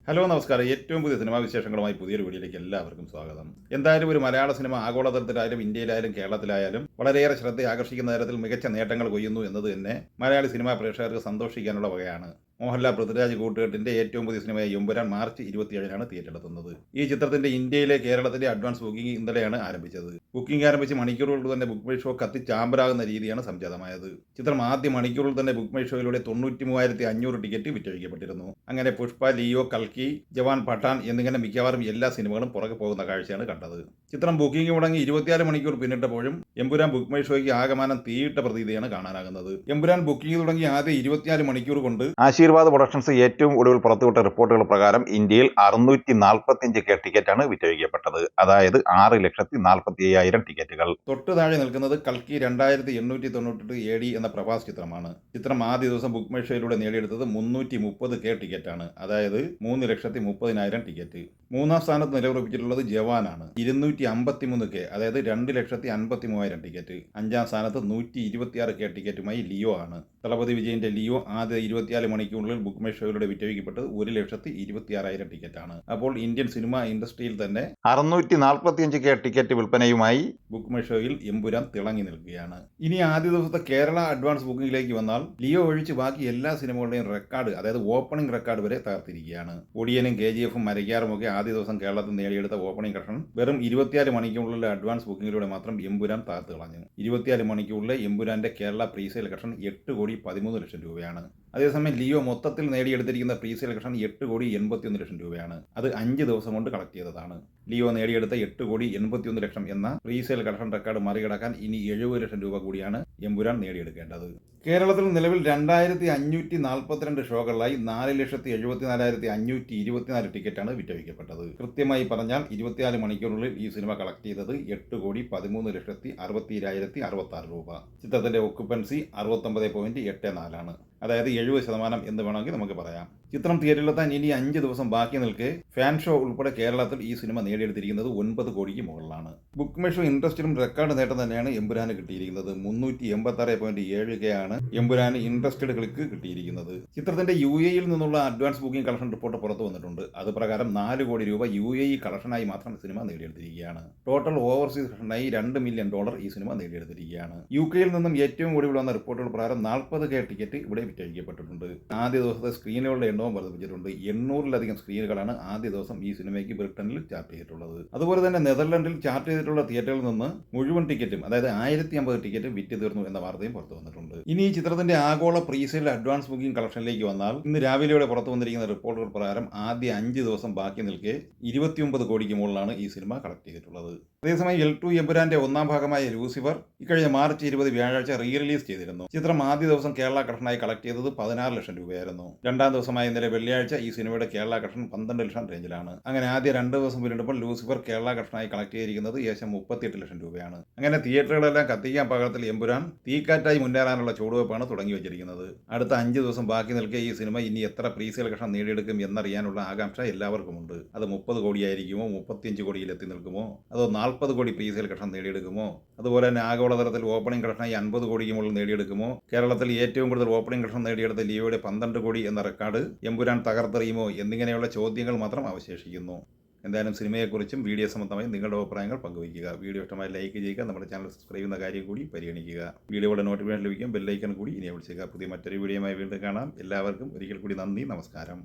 Hello നമസ്കാരം. ഏറ്റവും പുതിയ സിനിമാ വിശേഷങ്ങളുമായി പുതിയൊരു വീഡിയോയിലേക്ക് എല്ലാവർക്കും സ്വാഗതം. എന്തായാലും ഒരു മലയാള സിനിമ ആഗോളതലത്തിലായാലും ഇന്ത്യയിലായാലും കേരളത്തിലായാലും വളരെയേറെ ശ്രദ്ധ ആകർഷിക്കുന്ന തരത്തിൽ മികച്ച നേട്ടങ്ങൾ കൊയ്യുന്നു എന്നത് തന്നെ മലയാളി സിനിമാ പ്രേക്ഷകർക്ക് സന്തോഷിക്കാനുള്ള വകയാണ്. മോഹൻലാൽ പൃഥ്വിരാജ് കൂട്ടുകെട്ടിന്റെ ഏറ്റവും പുതിയ സിനിമയായ എമ്പുരാൻ മാർച്ച് 27-നാണ് തിയേറ്ററിലെത്തുന്നത്. ഈ ചിത്രത്തിന്റെ ഇന്ത്യയിലെ കേരളത്തിലെ അഡ്വാൻസ് ബുക്കിംഗ് ഇന്നലെയാണ് ആരംഭിച്ചത്. ബുക്കിംഗ് ആരംഭിച്ച് മണിക്കൂറുകൾ തന്നെ ബുക്ക് മൈ ഷോ കത്തിച്ചാമ്പലാകുന്ന രീതിയാണ് സംജാതമായത്. ചിത്രം ആദ്യ മണിക്കൂറിൽ തന്നെ ബുക്ക് മൈ ഷോയിലൂടെ 93,500 ടിക്കറ്റ് വിറ്റഴിക്കപ്പെട്ടിരുന്നു. അങ്ങനെ പുഷ്പ, ലിയോ, കൽക്കി, ജവാൻ, പഠാൻ എന്നിങ്ങനെ മിക്കവാറും എല്ലാ സിനിമകളും പുറകെ പോകുന്ന കാഴ്ചയാണ് കണ്ടത്. ചിത്രം ബുക്കിംഗ് മുടങ്ങി 24 മണിക്കൂർ പിന്നിട്ടപ്പോഴും എമ്പുരാൻ ബുക്ക് മൈ ഷോയ്ക്ക് ആകമാനം തീയിട്ട പ്രതീതിയാണ് കാണാനാകുന്നത്. എമ്പുരാൻ ബുക്കിംഗ് തുടങ്ങി ആദ്യ 24 മണിക്കൂർ കൊണ്ട് ആശീർവാദ് പ്രൊഡക്ഷൻസ് ഏറ്റവും ഒടുവിൽ പുറത്തുവിട്ട റിപ്പോർട്ടുകൾ പ്രകാരം ഇന്ത്യയിൽ 645K ടിക്കറ്റാണ് വിറ്റഴിക്കപ്പെട്ടത്. അതായത് 6,45,000 ടിക്കറ്റുകൾ. തൊട്ടു താഴെ നിൽക്കുന്നത് കൽക്കി 2898 AD എന്ന പ്രഭാസ് ചിത്രമാണ്. ചിത്രം ആദ്യ ദിവസം ബുക്ക് മൈ ഷോയിലൂടെ നേടിയെടുത്തത് 330K ടിക്കറ്റാണ്. അതായത് 3,30,000 ടിക്കറ്റ്. മൂന്നാം സ്ഥാനത്ത് നിലയുറപ്പിച്ചിട്ടുള്ളത് ജവാനാണ്. 253K, അതായത് 2,53,000 ടിക്കറ്റ്. അഞ്ചാം സ്ഥാനത്ത് 126K ടിക്കറ്റുമായി ലിയോ ആണ്. തളപതി വിജയന്റെ ലിയോ ആദ്യ 24 മണിക്കൂറിൽ ബുക്ക് മൈ ഷോയിലൂടെ വിറ്റഴിക്കപ്പെട്ടത് 1,26,000 ടിക്കറ്റാണ്. അപ്പോൾ ഇന്ത്യൻ സിനിമ ഇൻഡസ്ട്രിയിൽ തന്നെ 645K ടിക്കറ്റ് വിൽപ്പനയുമായി ബുക്ക് മൈ ഷോയിൽ എമ്പുരാൻ തിളങ്ങി നിൽക്കുകയാണ്. ഇനി ആദ്യ ദിവസത്തെ കേരള അഡ്വാൻസ് ബുക്കിംഗിലേക്ക് വന്നാൽ ലിയോ ഒഴിച്ച് ബാക്കി എല്ലാ സിനിമകളുടെയും റെക്കോർഡ്, അതായത് ഓപ്പണിംഗ് റെക്കോർഡ് വരെ തകർത്തിരിക്കുകയാണ്. ഒടിയനും KGF-ഉം മരയ്ക്കാറും ഒക്കെ ആദ്യ ദിവസം കേരളത്തിൽ നേടിയെടുത്ത ഓപ്പണിംഗ് കളക്ഷൻ വെറും 24 മണിക്കൂറിലെ അഡ്വാൻസ് ബുക്കിംഗിലൂടെ മാത്രം എമ്പുരാൻ തകർത്ത് കളഞ്ഞു. 24 മണിക്കൂറിലെ എമ്പുരാന്റെ കേരള പ്രീസെയിൽ കളക്ഷൻ 8,13,00,000 രൂപയാണ്. അതേസമയം ലിയോ മൊത്തത്തിൽ നേടിയെടുത്തിരിക്കുന്ന പ്രീസെയിൽ കളക്ഷൻ 8,81,00,000 രൂപയാണ്. അത് 5 ദിവസം കൊണ്ട് കളക്ട് ചെയ്തതാണ്. ലിയോ നേടിയെടുത്ത 8,81,00,000 എന്ന പ്രീസെയിൽ കളക്ഷൻ റെക്കോർഡ് മറികടക്കാൻ ഇനി 70 ലക്ഷം രൂപ കൂടിയാണ് എമ്പുരാൻ നേടിയെടുക്കേണ്ടത്. കേരളത്തിൽ നിലവിൽ 2,542 ഷോകളിലായി 4,74,524 ടിക്കറ്റാണ് വിറ്റഴിക്കപ്പെട്ടത്. കൃത്യമായി പറഞ്ഞാൽ 24 മണിക്കൂറിനുള്ളിൽ ഈ സിനിമ കളക്ട് ചെയ്തത് 8,13,62,66 രൂപ. ചിത്രത്തിന്റെ ഒക്യുപ്പൻസി 69.84 അതായത് 70% എന്ന് വേണമെങ്കിൽ നമുക്ക് പറയാം. ചിത്രം തിയേറ്ററിലെത്താൻ ഇനി 5 ദിവസം ബാക്കി നിൽക്കെ ഫാൻ ഷോ ഉൾപ്പെടെ കേരളത്തിൽ ഈ സിനിമ നേടിയെടുത്തിരിക്കുന്നത് 9 കോടിക്ക് മുകളിലാണ്. ബുക്ക് മൈ ഷോ ഇൻട്രസ്റ്റിലും റെക്കോർഡ് നേട്ടം തന്നെയാണ് എമ്പുരാന് കിട്ടിയിരിക്കുന്നത്. 386.7K ആണ് എമ്പുരാന് ഇൻട്രസ്റ്റഡ് ക്ലിക്ക് കിട്ടിയിരിക്കുന്നത്. ചിത്രത്തിന്റെ UAE-യിൽ നിന്നുള്ള അഡ്വാൻസ് ബുക്കിംഗ് കളക്ഷൻ റിപ്പോർട്ട് പുറത്തു വന്നിട്ടുണ്ട്. അത് പ്രകാരം 4 കോടി രൂപ UAE കളക്ഷനായി മാത്രം സിനിമ നേടിയെടുത്തിരിക്കുകയാണ്. ടോട്ടൽ ഓവർസീസ് കളക്ഷനായി $2 മില്യൺ ഈ സിനിമ നേടിയെടുത്തിരിക്കുകയാണ്. UK-യിൽ നിന്നും ഏറ്റവും ഒടുവിൽ വന്ന റിപ്പോർട്ടുകൾ പ്രകാരം 40K ടിക്കറ്റ് ഇവിടെ വിറ്റഴിക്കപ്പെട്ടിട്ടുണ്ട്. ആദ്യ ദിവസത്തെ സ്ക്രീനുകളുടെ എണ്ണവും വർദ്ധിപ്പിച്ചിട്ടുണ്ട്. 800-ലധികം സ്ക്രീനുകളാണ് ആദ്യ ദിവസം ഈ സിനിമയ്ക്ക് ബ്രിട്ടനിൽ ചാർട്ട് ചെയ്തിട്ടുള്ളത്. അതുപോലെ തന്നെ നെതർലൻഡിൽ ചാർട്ട് ചെയ്തിട്ടുള്ള തിയേറ്ററിൽ നിന്ന് മുഴുവൻ ടിക്കറ്റും, അതായത് 1,050 ടിക്കറ്റ് വിറ്റ് തീർന്നു എന്ന വാർത്തയും പുറത്തു വന്നിട്ടുണ്ട്. ഇനി ഈ ചിത്രത്തിന്റെ ആഗോള പ്രീസെയിൽ അഡ്വാൻസ് ബുക്കിംഗ് കളക്ഷനിലേക്ക് വന്നാൽ ഇന്ന് രാവിലെയോടെ പുറത്തു വന്നിരിക്കുന്ന റിപ്പോർട്ടുകൾ പ്രകാരം ആദ്യ 5 ദിവസം ബാക്കി നിൽക്കെ 29 കോടിക്ക് മുകളിലാണ് ഈ സിനിമ കളക്ട് ചെയ്തിട്ടുള്ളത്. അതേസമയം L2 എമ്പുരാന്റെ ഒന്നാം ഭാഗമായ ലൂസിഫർ ഇക്കഴിഞ്ഞ മാർച്ച് 20 വ്യാഴാഴ്ച റീ റിലീസ് ചെയ്തിരുന്നു. ചിത്രം ആദ്യ ദിവസം കേരള കളക്ഷനായി കളക്ട് ചെയ്തത് 16 ലക്ഷം രൂപയായിരുന്നു. രണ്ടാം ദിവസമായ ഇന്നലെ വെള്ളിയാഴ്ച ഈ സിനിമയുടെ കേരള കളക്ഷൻ 12 ലക്ഷം റേഞ്ചിലാണ്. അങ്ങനെ ആദ്യ 2 ദിവസം പിന്നിടുമ്പോൾ ലൂസിഫർ കേരള കളക്ഷനായി കളക്ട് ചെയ്തിരിക്കുന്നത് ഏകദേശം 38 ലക്ഷം രൂപയാണ്. അങ്ങനെ തിയേറ്ററുകളെല്ലാം കത്തിക്കാൻ പാകത്തിൽ എമ്പുരാൻ തീക്കാറ്റായി മുന്നേറാനുള്ള ചുവടുവെപ്പാണ് തുടങ്ങി വെച്ചിരിക്കുന്നത്. അടുത്ത 5 ദിവസം ബാക്കി നിൽക്കെ ഈ സിനിമ ഇനി എത്ര പ്രീസെയിൽ കളക്ഷൻ നേടിയെടുക്കും എന്നറിയാനുള്ള ആകാംക്ഷ എല്ലാവർക്കുമുണ്ട്. അത് 30 കോടിയായിരിക്കുമോ, 35 കോടിയിൽ എത്തി നിൽക്കുമോ, അതോ 40 കോടി പ്രീസെയിൽ കളക്ഷൻ നേടിയെടുക്കുമോ? അതുപോലെ തന്നെ ആഗോളതലത്തിൽ ഓപ്പണിംഗ് കളക്ഷനായി 50 കോടിക്ക് മുകളിൽ നേടിയെടുക്കുമോ? കേരളത്തിൽ ഏറ്റവും കൂടുതൽ ഓപ്പണിംഗ് കളക്ഷൻ നേടിയെടുത്ത ലിയോയുടെ 12 കോടി എന്ന റെക്കോർഡ് എമ്പുരാൻ തകർത്തെറിയുമോ എന്നിങ്ങനെയുള്ള ചോദ്യങ്ങൾ മാത്രം അവശേഷിക്കുന്നു. എന്തായാലും സിനിമയെക്കുറിച്ചും വീഡിയോ സംബന്ധമായി നിങ്ങളുടെ അഭിപ്രായങ്ങൾ പങ്കുവയ്ക്കുക. വീഡിയോ ഇഷ്ടമായി ലൈക്ക് ചെയ്യുക. നമ്മുടെ ചാനൽ സബ്സ്ക്രൈബ് ചെയ്യുന്ന കാര്യം കൂടി പരിഗണിക്കുക. വീഡിയോയുടെ നോട്ടിഫിക്കേഷൻ ലഭിക്കും ബെല്ലൈക്കൺ കൂടി ഇനി വിളിക്കുക. പുതിയ മറ്റൊരു വീഡിയോയുമായി വീണ്ടും കാണാം. എല്ലാവർക്കും ഒരിക്കൽ കൂടി നന്ദി, നമസ്കാരം.